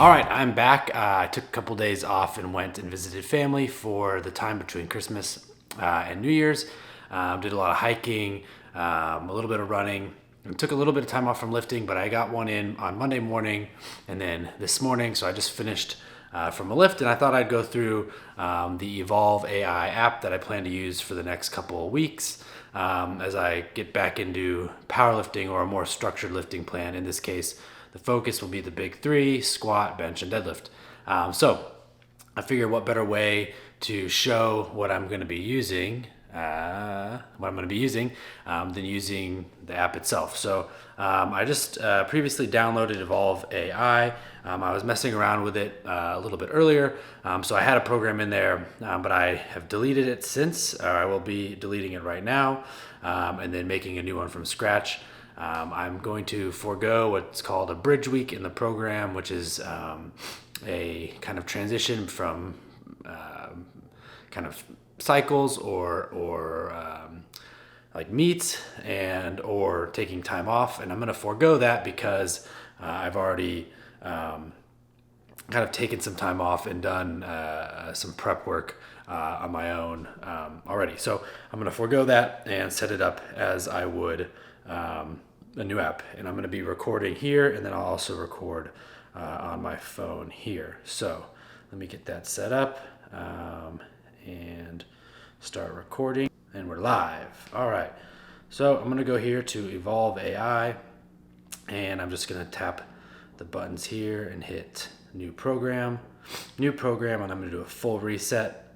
All right, I'm back. I took a couple days off and went and visited family for the time between Christmas and New Year's. Did a lot of hiking, a little bit of running, and took a little bit of time off from lifting, but I got one in on Monday morning and then this morning. So I just finished from a lift, and I thought I'd go through the EvolveAI app that I plan to use for the next couple of weeks as I get back into powerlifting or a more structured lifting plan. In this case, the focus will be the big three: squat, bench, and deadlift. So I figured what better way to show what I'm going to be using than using the app itself. So I just previously downloaded EvolveAI. I was messing around with it a little bit earlier, so I had a program in there, but I have deleted it since. I will be deleting it right now, and then making a new one from scratch. I'm going to forego what's called a bridge week in the program, which is a kind of transition from kind of cycles or like meets or taking time off. And I'm going to forego that because I've already kind of taken some time off and done some prep work on my own already. So I'm going to forego that and set it up as I would a new app, and I'm going to be recording here, and then I'll also record on my phone here. So let me get that set up and start recording, and we're live. All right, so I'm going to go here to EvolveAI, and I'm just going to tap the buttons here and hit new program, and I'm going to do a full reset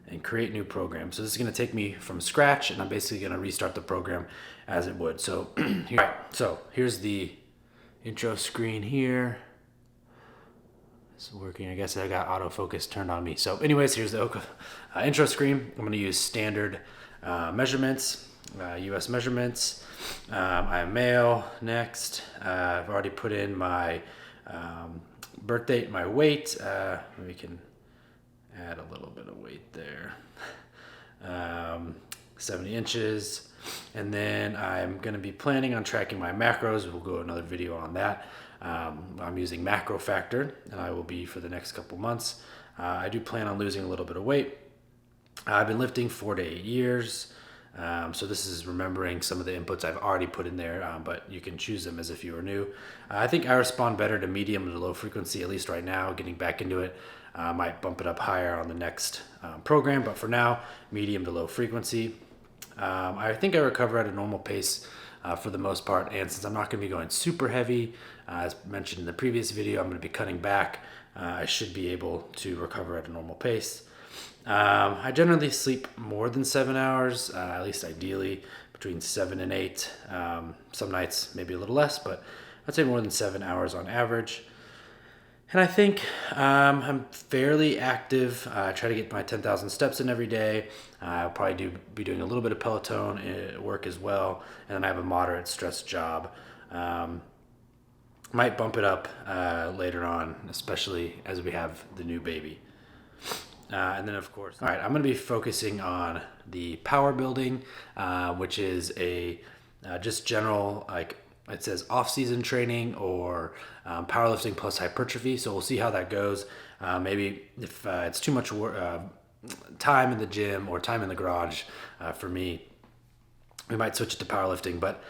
and create new program. So this is going to take me from scratch, and I'm basically going to restart the program as it would. So here's the intro screen here. It's working. I guess I got autofocus turned on me. So anyways, here's the intro screen. I'm going to use standard measurements, US measurements. I'm male. Next, I've already put in my birth date, my weight. We can add a little bit of weight there. 70 inches. And then I'm going to be planning on tracking my macros. We'll go another video on that. I'm using Macro Factor, and I will be for the next couple months. I do plan on losing a little bit of weight. I've been lifting 4 to 8 years. So this is remembering some of the inputs I've already put in there, but you can choose them as if you were new. I think I respond better to medium to low frequency, at least right now, getting back into it. Might bump it up higher on the next program, but for now, medium to low frequency. I think I recover at a normal pace for the most part, and since I'm not going to be going super heavy, as mentioned in the previous video, I'm going to be cutting back. I should be able to recover at a normal pace. I generally sleep more than 7 hours, at least ideally between 7 and 8. Some nights maybe a little less, but I'd say more than 7 hours on average. And I think I'm fairly active. I try to get my 10,000 steps in every day. I'll probably be doing a little bit of Peloton work as well. And then I have a moderate stress job. Might bump it up later on, especially as we have the new baby. And then, of course, all right, I'm going to be focusing on the PowerBuilding, which is a just general, like it says off-season training or powerlifting plus hypertrophy. So we'll see how that goes. Maybe if it's too much time in the gym or time in the garage for me, we might switch it to powerlifting. But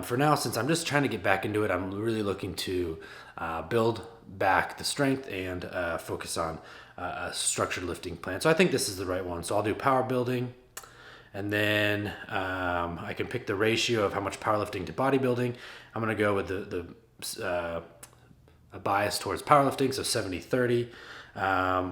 for now, since I'm just trying to get back into it, I'm really looking to build back the strength and focus on a structured lifting plan. So I think this is the right one. So I'll do power building, and then I can pick the ratio of how much powerlifting to bodybuilding. I'm going to go with a bias towards powerlifting, so 70-30.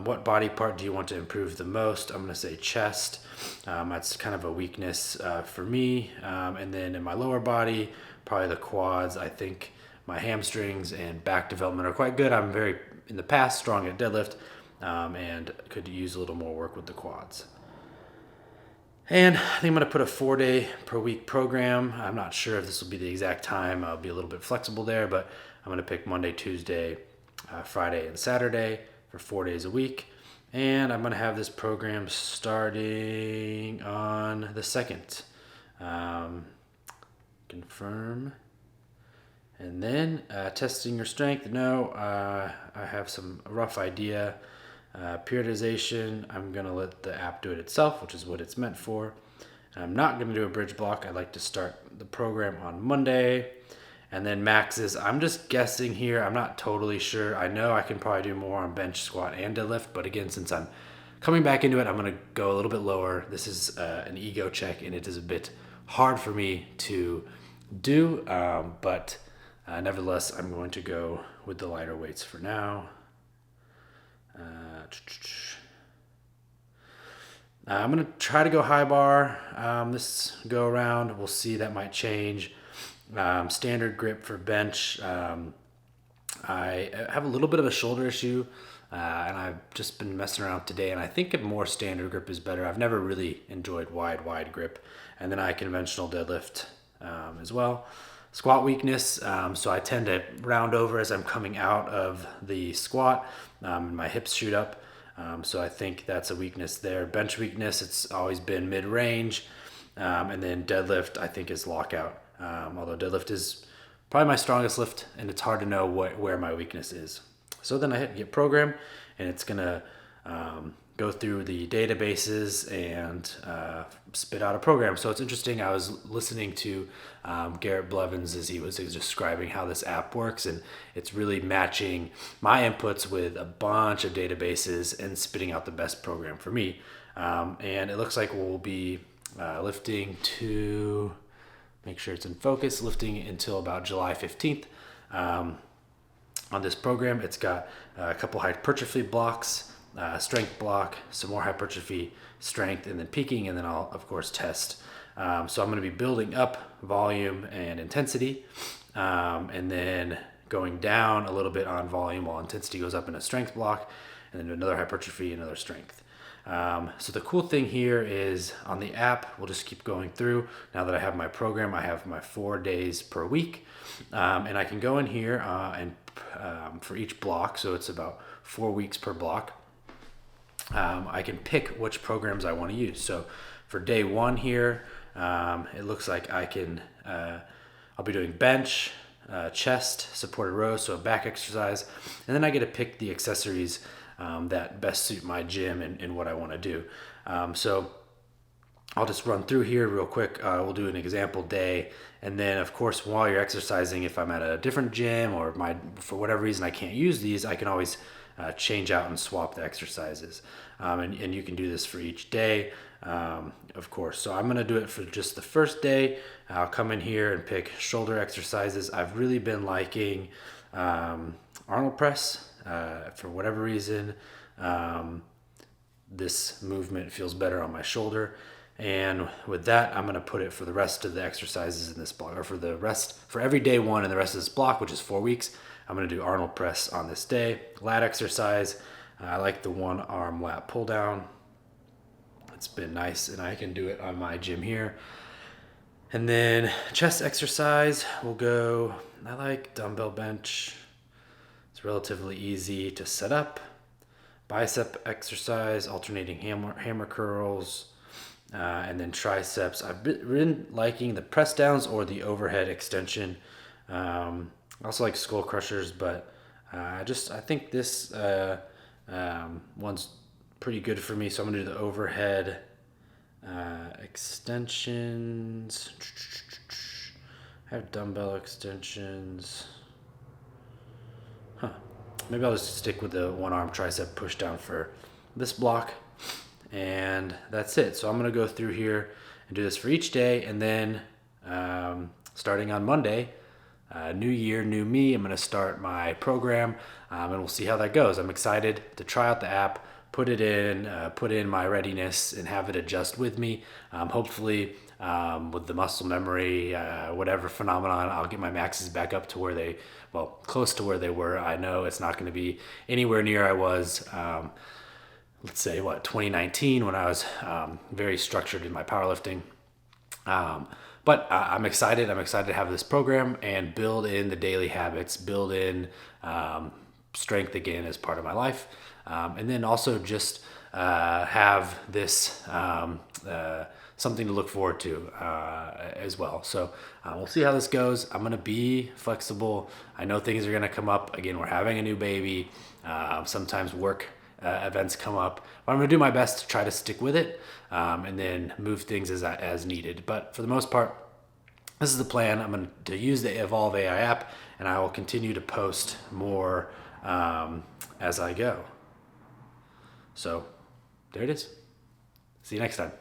What body part do you want to improve the most? I'm going to say chest. That's kind of a weakness for me. And then in my lower body, probably the quads. I think my hamstrings and back development are quite good. I'm very, in the past, strong at deadlift, and could use a little more work with the quads. And I think I'm going to put a 4-day per week program. I'm not sure if this will be the exact time. I'll be a little bit flexible there, but I'm going to pick Monday, Tuesday, Friday, and Saturday for 4 days a week. And I'm going to have this program starting on the 2nd. Confirm. And then testing your strength. No, I have some rough idea. Periodization, I'm going to let the app do it itself, which is what it's meant for. I'm not going to do a bridge block. I'd like to start the program on Monday. And then maxes, I'm just guessing here. I'm not totally sure. I know I can probably do more on bench, squat, and deadlift. But again, since I'm coming back into it, I'm going to go a little bit lower. This is an ego check, and it is a bit hard for me to do. But nevertheless, I'm going to go with the lighter weights for now. I'm going to try to go high bar this go around. We'll see, that might change. Standard grip for bench. I have a little bit of a shoulder issue, and I've just been messing around today, and I think a more standard grip is better. I've never really enjoyed wide grip. And then I conventional deadlift as well. Squat weakness, so I tend to round over as I'm coming out of the squat. My hips shoot up, so I think that's a weakness there. Bench weakness, it's always been mid-range. And then deadlift, I think, is lockout. Although deadlift is probably my strongest lift, and it's hard to know where my weakness is. So then I hit get program, and it's gonna go through the databases and spit out a program. So it's interesting. I was listening to Garrett Blevins as he was describing how this app works, and it's really matching my inputs with a bunch of databases and spitting out the best program for me. And it looks like we'll be lifting to, make sure it's in focus, lifting until about July 15th. On this program, it's got a couple hypertrophy blocks, strength block, some more hypertrophy, strength, and then peaking, and then I'll, of course, test. So I'm going to be building up volume and intensity, and then going down a little bit on volume while intensity goes up in a strength block, and then another hypertrophy, another strength. So the cool thing here is on the app, we'll just keep going through. Now that I have my program, I have my 4 days per week, and I can go in here and for each block, so it's about 4 weeks per block, I can pick which programs I want to use. So for day one here, it looks like I can, I'll be doing bench, chest, supported rows, so a back exercise, and then I get to pick the accessories that best suit my gym and what I want to do. So I'll just run through here real quick. We'll do an example day. And then, of course, while you're exercising, if I'm at a different gym or for whatever reason I can't use these, I can always change out and swap the exercises. And you can do this for each day, of course. So I'm going to do it for just the first day. I'll come in here and pick shoulder exercises. I've really been liking Arnold press. For whatever reason, this movement feels better on my shoulder. And with that, I'm going to put it for the rest of the exercises in this block, or for every day one and the rest of this block, which is 4 weeks, I'm going to do Arnold press on this day. Lat exercise, I like the one arm lat pull down. It's been nice, and I can do it on my gym here. And then chest exercise, we'll go, I like dumbbell bench. It's relatively easy to set up. Bicep exercise, alternating hammer curls, and then triceps. I've been liking the press downs or the overhead extension. I also like skull crushers, but I think this one's pretty good for me. So I'm gonna do the overhead extensions. I have dumbbell extensions. Maybe I'll just stick with the one arm tricep push down for this block, and that's it. So I'm going to go through here and do this for each day, and then starting on Monday, new year, new me, I'm going to start my program, and we'll see how that goes. I'm excited to try out the app, put in my readiness, and have it adjust with me. Hopefully, with the muscle memory, whatever phenomenon, I'll get my maxes back up to close to where they were. I know it's not going to be anywhere near I was, let's say 2019, when I was very structured in my powerlifting. But I'm excited. I'm excited to have this program and build in the daily habits, build in strength again as part of my life. And then also just have this something to look forward to as well. So we'll see how this goes. I'm going to be flexible. I know things are going to come up. Again, we're having a new baby. Sometimes work events come up. But I'm going to do my best to try to stick with it and then move things as needed. But for the most part, this is the plan. I'm going to use the EvolveAI app, and I will continue to post more as I go. So there it is. See you next time.